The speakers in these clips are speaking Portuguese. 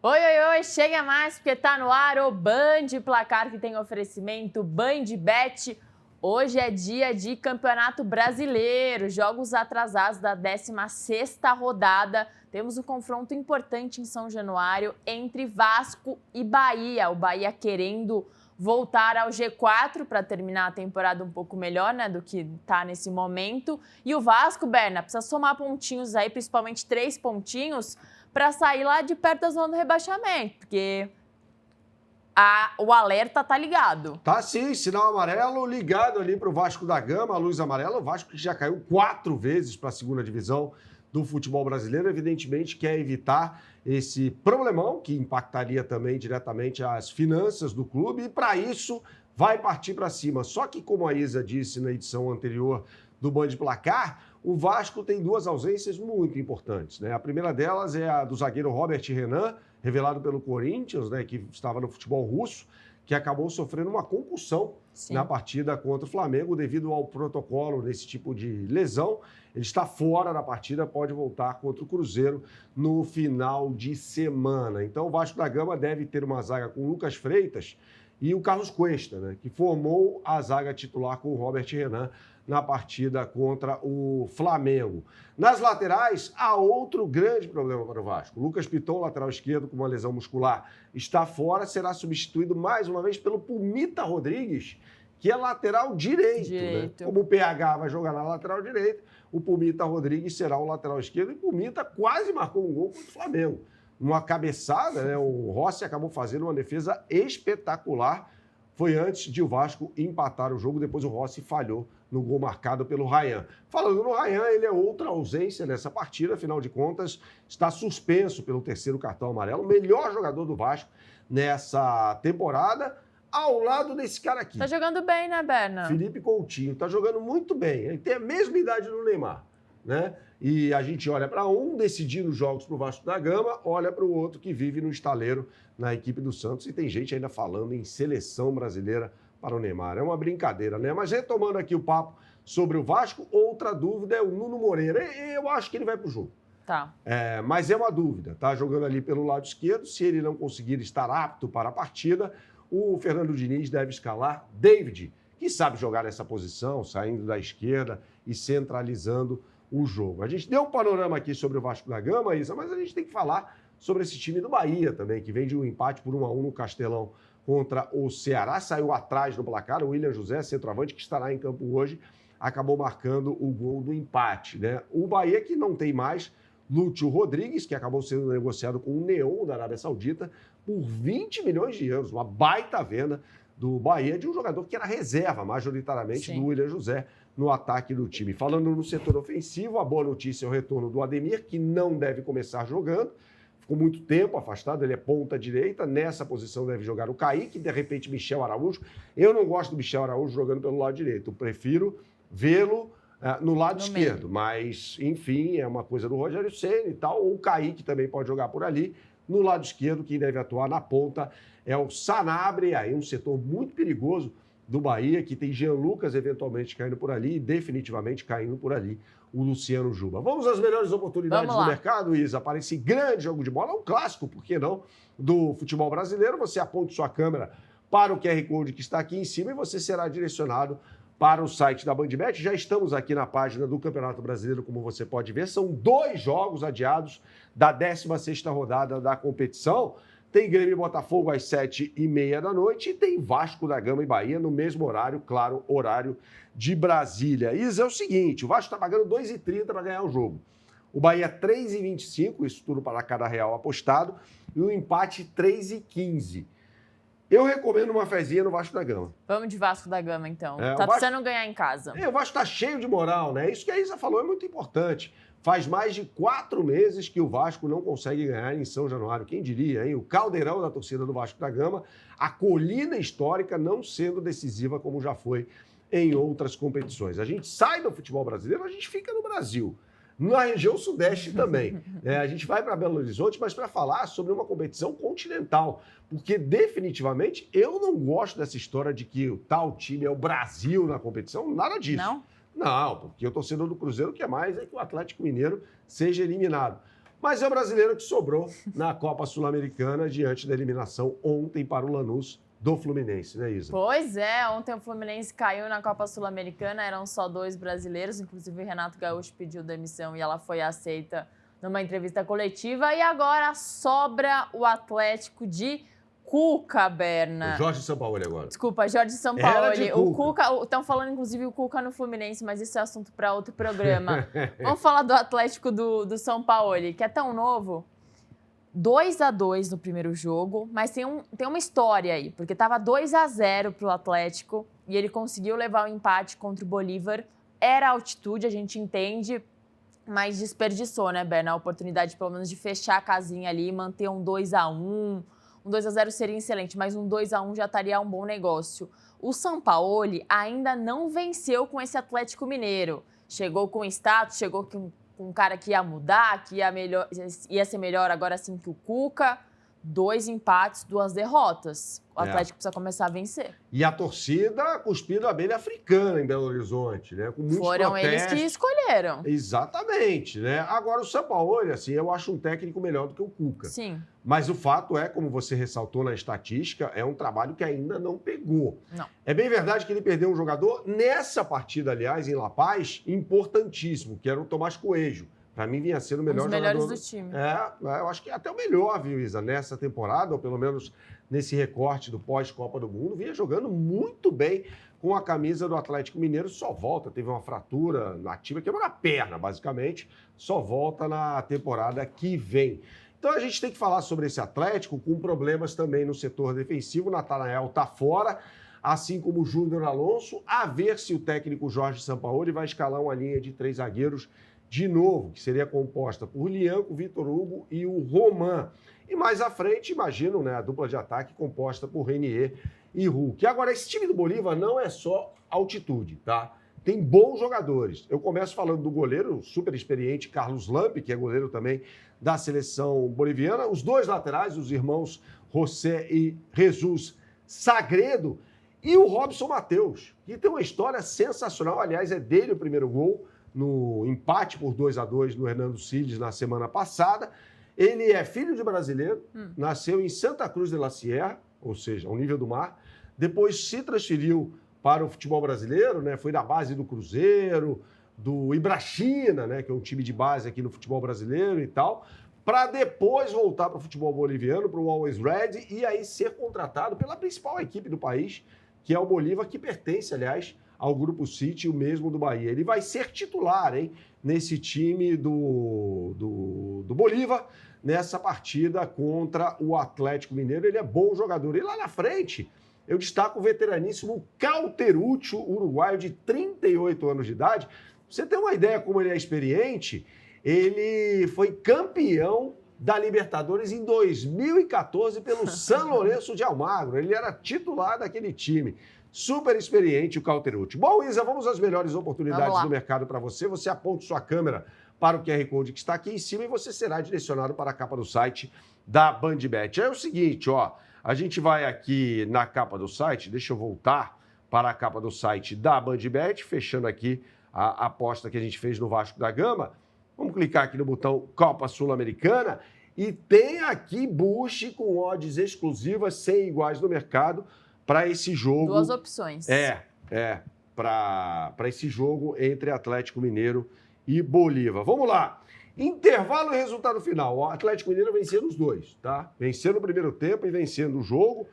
Oi, oi, oi, chega mais porque tá no ar o Band Placar, que tem oferecimento BandBet. Hoje é dia de Campeonato Brasileiro, jogos atrasados da 16ª rodada. Temos um confronto importante em São Januário entre Vasco e Bahia. O Bahia querendo voltar ao G4 para terminar a temporada um pouco melhor, né, do que tá nesse momento. E o Vasco, Berna, precisa somar pontinhos aí, principalmente 3 pontinhos, para sair lá de perto da zona do rebaixamento, porque o alerta tá ligado. Tá sim, sinal amarelo ligado ali para o Vasco da Gama, a luz amarela. O Vasco que já caiu 4 vezes para a segunda divisão do futebol brasileiro, evidentemente quer evitar esse problemão que impactaria também diretamente as finanças do clube e para isso vai partir para cima. Só que, como a Isa disse na edição anterior do Band Placar, o Vasco tem 2 ausências muito importantes, né? A primeira delas é a do zagueiro Robert Renan, revelado pelo Corinthians, né, que estava no futebol russo, que acabou sofrendo uma concussão na partida contra o Flamengo devido ao protocolo desse tipo de lesão. Ele está fora da partida, pode voltar contra o Cruzeiro no final de semana. Então o Vasco da Gama deve ter uma zaga com o Lucas Freitas e o Carlos Cuesta, né, que formou a zaga titular com o Robert Renan na partida contra o Flamengo. Nas laterais, há outro grande problema para o Vasco. Lucas Piton, lateral esquerdo, com uma lesão muscular, está fora, será substituído mais uma vez pelo Pumita Rodrigues, que é lateral direito. Né? Como o PH vai jogar na lateral direita, o Pumita Rodrigues será o lateral esquerdo e o Pumita quase marcou um gol contra o Flamengo. Uma cabeçada, né? O Rossi acabou fazendo uma defesa espetacular. Foi antes de o Vasco empatar o jogo, depois o Rossi falhou no gol marcado pelo Ryan. Falando no Ryan, ele é outra ausência nessa partida, afinal de contas, está suspenso pelo 3º cartão amarelo, o melhor jogador do Vasco nessa temporada, ao lado desse cara aqui. Tá jogando bem, né, Berna? Felipe Coutinho, tá jogando muito bem. Ele tem a mesma idade do Neymar, né? E a gente olha para um decidindo jogos para o Vasco da Gama, olha para o outro que vive no estaleiro na equipe do Santos. E tem gente ainda falando em seleção brasileira para o Neymar. É uma brincadeira, né? Mas retomando aqui o papo sobre o Vasco, outra dúvida é o Nuno Moreira. Eu acho que ele vai para o jogo. Tá. Mas é uma dúvida. Tá jogando ali pelo lado esquerdo. Se ele não conseguir estar apto para a partida, o Fernando Diniz deve escalar David, que sabe jogar nessa posição, saindo da esquerda e centralizando o jogo. A gente deu um panorama aqui sobre o Vasco da Gama, Isa, mas a gente tem que falar sobre esse time do Bahia também, que vem de um empate por 1-1 no Castelão contra o Ceará, saiu atrás no placar, o William José, centroavante, que estará em campo hoje, acabou marcando o gol do empate, né? O Bahia que não tem mais Lúcio Rodrigues, que acabou sendo negociado com o Neon da Arábia Saudita por 20 milhões de euros, uma baita venda do Bahia de um jogador que era reserva, majoritariamente, do William José, no ataque do time. Falando no setor ofensivo, a boa notícia é o retorno do Ademir, que não deve começar jogando. Ficou muito tempo afastado, ele é ponta direita. Nessa posição deve jogar o Kaique, de repente Michel Araújo. Eu não gosto do Michel Araújo jogando pelo lado direito. Eu prefiro vê-lo no lado esquerdo. Mas, enfim, é uma coisa do Rogério Ceni e tal. Ou o Kaique também pode jogar por ali. No lado esquerdo, quem deve atuar na ponta é o Sanabria, aí um setor muito perigoso do Bahia, que tem Jean Lucas eventualmente caindo por ali e definitivamente caindo por ali o Luciano Juba. Vamos às melhores oportunidades do mercado, Isa, para esse grande jogo de bola, um clássico, por que não, do futebol brasileiro. Você aponta sua câmera para o QR Code que está aqui em cima e você será direcionado para o site da BandBet. Já estamos aqui na página do Campeonato Brasileiro, como você pode ver. São 2 jogos adiados da 16ª rodada da competição. Tem Grêmio e Botafogo às 7h30 da noite e tem Vasco da Gama e Bahia no mesmo horário, claro, horário de Brasília. Isa, é o seguinte, o Vasco está pagando 2,30 para ganhar o jogo. O Bahia 3,25, isso tudo para cada real apostado, e o empate 3,15. Eu recomendo uma fezinha no Vasco da Gama. Vamos de Vasco da Gama, então. Tá precisando ganhar em casa. O Vasco está cheio de moral, né? Isso que a Isa falou é muito importante. Faz mais de 4 meses que o Vasco não consegue ganhar em São Januário. Quem diria, hein? O caldeirão da torcida do Vasco da Gama, a colina histórica não sendo decisiva como já foi em outras competições. A gente sai do futebol brasileiro, a gente fica no Brasil. Na região sudeste também. A gente vai para Belo Horizonte, mas para falar sobre uma competição continental. Porque, definitivamente, eu não gosto dessa história de que o tal time é o Brasil na competição. Nada disso. Não? Não, porque o torcedor do Cruzeiro quer mais é que o Atlético Mineiro seja eliminado. Mas é o brasileiro que sobrou na Copa Sul-Americana diante da eliminação ontem para o Lanús do Fluminense, né, Isa? Pois é, ontem o Fluminense caiu na Copa Sul-Americana, eram só 2 brasileiros, inclusive o Renato Gaúcho pediu demissão e ela foi aceita numa entrevista coletiva. E agora sobra o Atlético de Cuca, Berna. O Jorge Sampaoli agora. Desculpa, Jorge Sampaoli. O Cuca, estão falando inclusive o Cuca no Fluminense, mas isso é assunto para outro programa. Vamos falar do Atlético do Sampaoli, que é tão novo. 2-2 no primeiro jogo, mas tem uma história aí, porque estava 2-0 para o Atlético e ele conseguiu levar o empate contra o Bolívar. Era altitude, a gente entende, mas desperdiçou, né, Berna? A oportunidade, pelo menos, de fechar a casinha ali e manter um 2-1. Um 2-0 seria excelente, mas um 2-1 já estaria um bom negócio. O Sampaoli ainda não venceu com esse Atlético Mineiro. Chegou com status, chegou com um cara que ia mudar, que ia ser melhor agora sim que o Cuca. 2 empates, 2 derrotas. O Atlético precisa começar a vencer. E a torcida cuspindo a abelha africana em Belo Horizonte, né? Com muitos Foram protestos. eles que escolheram. Exatamente, né? Agora, o Sampaoli, assim, eu acho um técnico melhor do que o Cuca. Sim. Mas o fato é, como você ressaltou na estatística, é um trabalho que ainda não pegou. Não. É bem verdade que ele perdeu um jogador nessa partida, aliás, em La Paz, importantíssimo, que era o Tomás Coelho. Para mim, vinha sendo o melhor jogador. Um dos melhores do time. Eu acho que até o melhor, viu, Isa? Nessa temporada, ou pelo menos nesse recorte do pós-Copa do Mundo, vinha jogando muito bem com a camisa do Atlético Mineiro. Só volta, teve uma fratura nativa, quebrou na perna, basicamente. Só volta na temporada que vem. Então a gente tem que falar sobre esse Atlético com problemas também no setor defensivo. O Natanael está fora, assim como o Júnior Alonso. A ver se o técnico Jorge Sampaoli vai escalar uma linha de 3 zagueiros de novo, que seria composta por Lianco, Vitor Hugo e o Roman. E mais à frente, imagino, né, a dupla de ataque composta por Renier e Hulk. E agora, esse time do Bolívar não é só altitude, tá? Tem bons jogadores. Eu começo falando do goleiro super experiente, Carlos Lampe, que é goleiro também da seleção boliviana. Os 2 laterais, os irmãos José e Jesus Sagredo. E o Robson Matheus, que tem uma história sensacional. Aliás, é dele o primeiro gol no empate por 2-2 no Hernando Siles na semana passada. Ele é filho de brasileiro, nasceu em Santa Cruz de la Sierra, ou seja, ao nível do mar. Depois se transferiu para o futebol brasileiro, né? Foi da base do Cruzeiro, do Ibrachina, né? Que é um time de base aqui no futebol brasileiro e tal, para depois voltar para o futebol boliviano, para o Always Red, e aí ser contratado pela principal equipe do país, que é o Bolívar, que pertence, aliás, ao Grupo City, o mesmo do Bahia. Ele vai ser titular, hein, nesse time do Bolívar, nessa partida contra o Atlético Mineiro. Ele é bom jogador. E lá na frente, eu destaco o veteraníssimo Cauteruccio, uruguaio de 38 anos de idade. Pra você ter uma ideia como ele é experiente, ele foi campeão da Libertadores em 2014 pelo San Lorenzo de Almagro. Ele era titular daquele time. Super experiente o Cauteruccio. Bom, Isa, vamos às melhores oportunidades do mercado para você. Você aponta sua câmera para o QR Code que está aqui em cima e você será direcionado para a capa do site da BandBet. É o seguinte, ó, a gente vai aqui na capa do site, deixa eu voltar para a capa do site da BandBet, fechando aqui a aposta que a gente fez no Vasco da Gama. Vamos clicar aqui no botão Copa Sul-Americana e tem aqui Bush com odds exclusivas, sem iguais no mercado, para esse jogo. 2 opções. Para esse jogo entre Atlético Mineiro e Bolívar. Vamos lá. Intervalo e resultado final. O Atlético Mineiro vencendo os 2, tá? Vencendo o primeiro tempo e vencendo o jogo.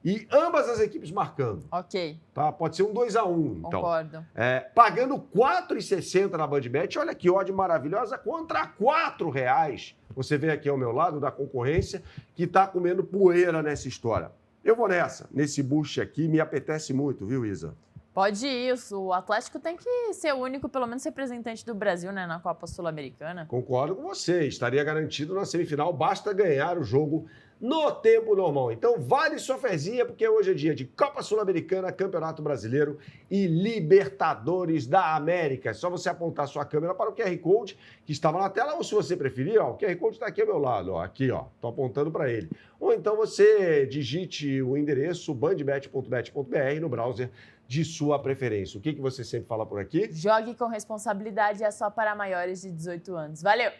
E ambas as equipes marcando. Ok. Tá? Pode ser um 2-1, então. Concordo. Pagando R$ 4,60 na BandBet. Olha que odd maravilhosa, contra R$ 4,00. Você vê aqui ao meu lado da concorrência que está comendo poeira nessa história. Eu vou nesse boost aqui, me apetece muito, viu, Isa? Pode ir, o Atlético tem que ser o único, pelo menos, representante do Brasil, né, na Copa Sul-Americana. Concordo com você, estaria garantido na semifinal, basta ganhar o jogo no tempo normal. Então vale sua fezinha, porque hoje é dia de Copa Sul-Americana, Campeonato Brasileiro e Libertadores da América. É só você apontar sua câmera para o QR Code que estava na tela, ou se você preferir, ó, o QR Code está aqui ao meu lado, ó, aqui, ó, estou apontando para ele. Ou então você digite o endereço bandbet.bet.br no browser de sua preferência. O que você sempre fala por aqui? Jogue com responsabilidade, é só para maiores de 18 anos. Valeu!